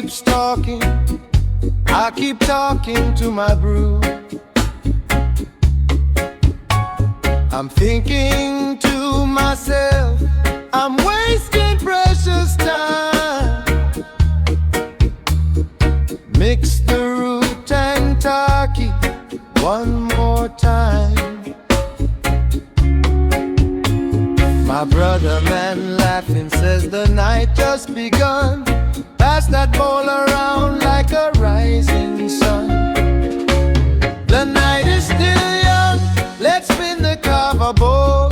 keeps talking, I keep talking to my brew. I'm thinking to myself, I'm wasting precious time. Mix the root and turkey one more time. My brother man laughing says the night just begun. Pass that bowl around like a rising sun. The night is still young, let's spin the Kava bowl.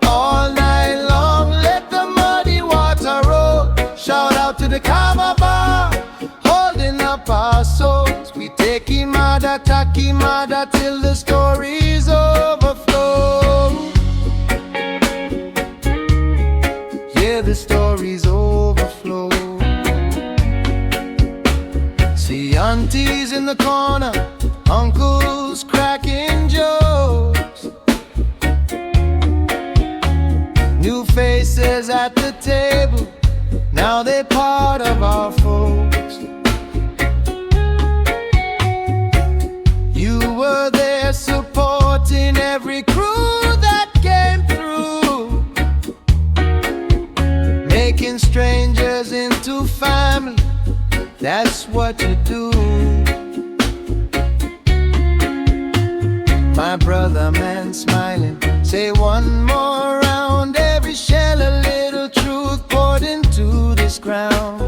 All night long, let the muddy water roll. Shout out to the Kava bar, holding up our souls. We take Imada, Takimada till the stories overflow. Yeah, the stories overflow. See aunties in the corner, uncles cracking jokes, new faces at the table, now they're part of our folks. You were there supporting every crew that came through, making strangers into family, that's what you do. My brother man smiling, say one more round. Every shell a little truth poured into this ground.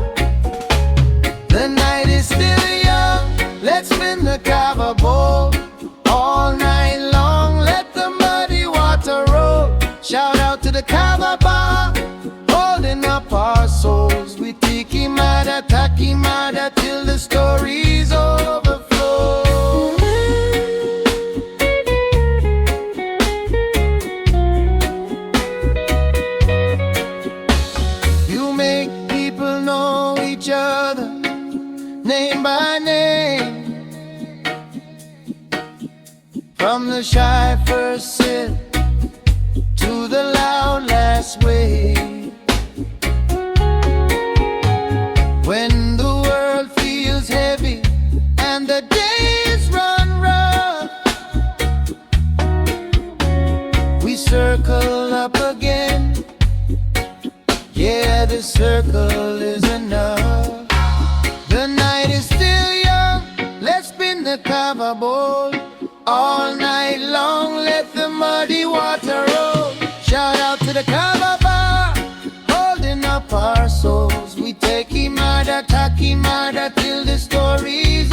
The night is still young, let's spin the Kava bowl. All night long, let the muddy water roll. Shout out to the Kava bar, holding up our souls. We tiki mada, taki mada till the stories overflow. You make people know each other, name by name. From the shy first sip to the loud last wave. When the world feels heavy and the days run rough, we circle up again. Yeah, the circle is enough. The night is still young, let's spin the Kava bowl. All night long, let the muddy water roll. Shout out to the Kava bar, holding up our souls. We take Imada, Takimada till the stories